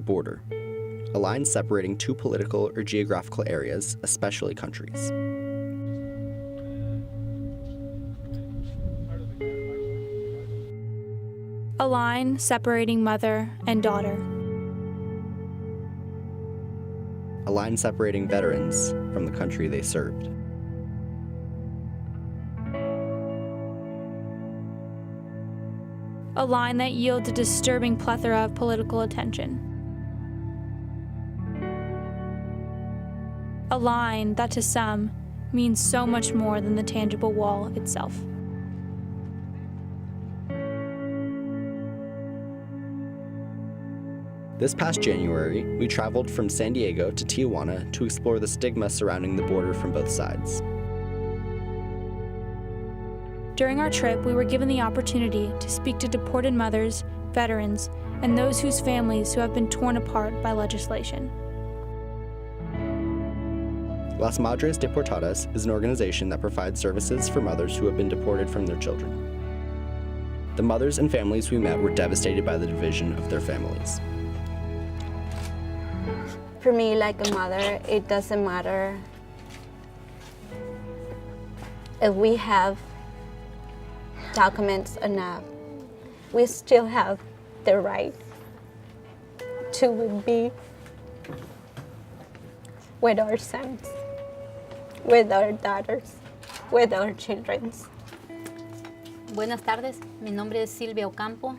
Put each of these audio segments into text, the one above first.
the border, a line separating two political or geographical areas, especially countries. A line separating mother and daughter. A line separating veterans from the country they served. A line that yields a disturbing plethora of political attention. A line that to some means so much more than the tangible wall itself. This past January, we traveled from San Diego to Tijuana to explore the stigma surrounding the border from both sides. During our trip, we were given the opportunity to speak to deported mothers, veterans, and those whose families who have been torn apart by legislation. Las Madres Deportadas is an organization that provides services for mothers who have been deported from their children. The mothers and families we met were devastated by the division of their families. For me, like a mother, it doesn't matter if we have documents enough. We still have the right to be with our sons, with our daughters, with our children. Buenas tardes, mi nombre es Silvia Ocampo.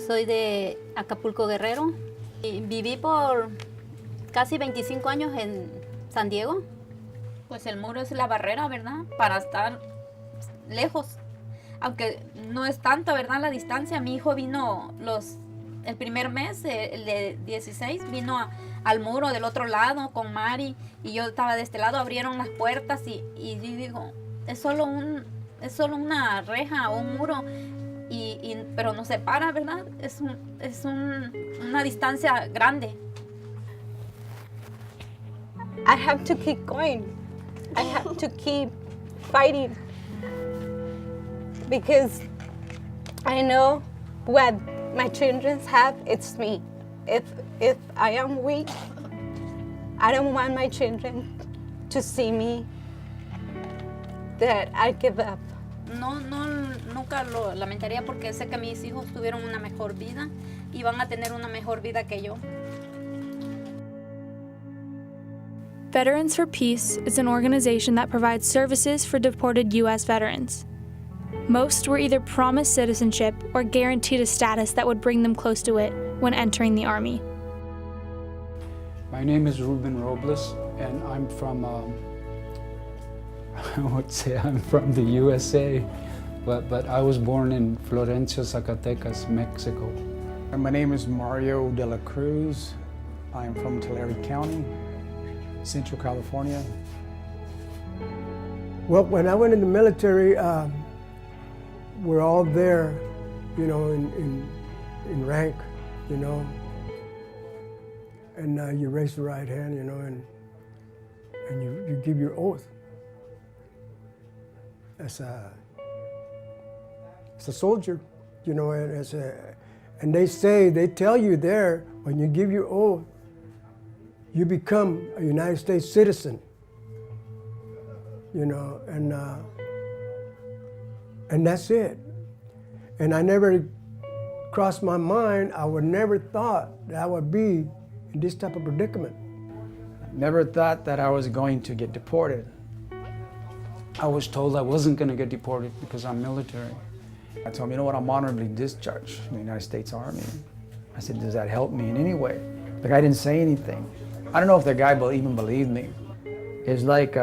Soy de Acapulco, Guerrero. Y viví por casi 25 años en San Diego. Pues el muro es la barrera, ¿verdad? Para estar lejos. Aunque no es tanto, ¿verdad? La distancia. Mi hijo vino el primer mes, el de 16, vino al muro del otro lado con Mari. Y yo estaba de este lado, abrieron las puertas y digo, es solo una reja o un muro. Pero nos separa, ¿verdad? Es una distancia grande. I have to keep going. I have to keep fighting because I know what my children have, it's me. If I am weak, I don't want my children to see me that I give up. Nunca lo lamentaría porque sé que mis hijos tuvieron una mejor vida y van a tener una mejor vida que yo. Veterans for Peace is an organization that provides services for deported U.S. veterans. Most were either promised citizenship or guaranteed a status that would bring them close to it when entering the Army. My name is Ruben Robles, and I'm from I would say I'm from the USA, but I was born in Florencia, Zacatecas, Mexico. And my name is Mario de la Cruz. I'm from Tulare County, Central California. Well, when I went in the military, we're all there, you know, in rank, you know, and you raise the right hand, you know, and you give your oath. As a soldier, you know, and they tell you there, when you give your oath, you become a United States citizen, you know, and that's it. And I never crossed my mind, I would never thought that I would be in this type of predicament. Never thought that I was going to get deported. I was told I wasn't going to get deported because I'm military. I told him, you know what, I'm honorably discharged from the United States Army. I said, does that help me in any way? The guy didn't say anything. I don't know if the guy even believed me. It's like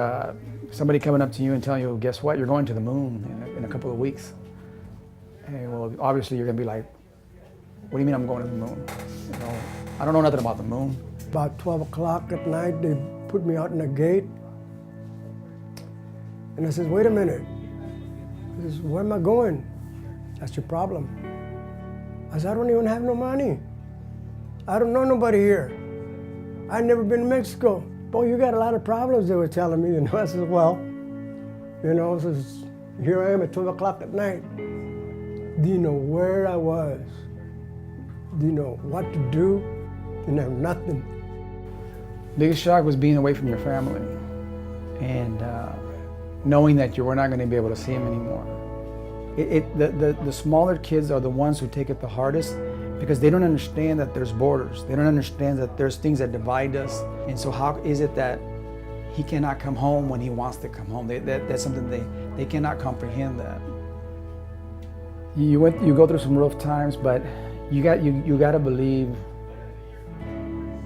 somebody coming up to you and telling you, guess what, you're going to the moon in a couple of weeks. And well, obviously you're gonna be like, what do you mean I'm going to the moon? You know, I don't know nothing about the moon. About 12 o'clock at night, they put me out in the gate. And I says, wait a minute. I says, where am I going? That's your problem. I said, I don't even have no money. I don't know nobody here. I've never been to Mexico. Boy, you got a lot of problems, they were telling me. You know, I said, well, you know, says, here I am at 12 o'clock at night. Do you know where I was? what to do. Didn't have nothing. Biggest shock was being away from your family and knowing that you were not going to be able to see them anymore. The smaller kids are the ones who take it the hardest because they don't understand that there's borders. They don't understand that there's things that divide us. And so how is it that he cannot come home when he wants to come home? That's something they cannot comprehend that. You go through some rough times, but you got to believe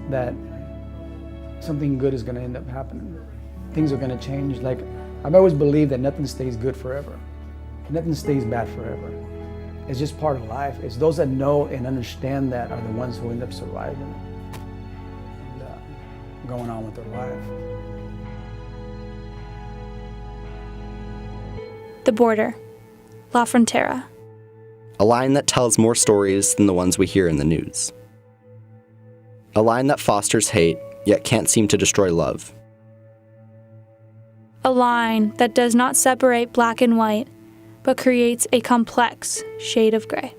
that something good is going to end up happening. Things are going to change. Like, I've always believed that nothing stays good forever. Nothing stays bad forever. It's just part of life. It's those that know and understand that are the ones who end up surviving and going on with their life. The border. La Frontera. A line that tells more stories than the ones we hear in the news. A line that fosters hate, yet can't seem to destroy love. A line that does not separate black and white, but creates a complex shade of gray.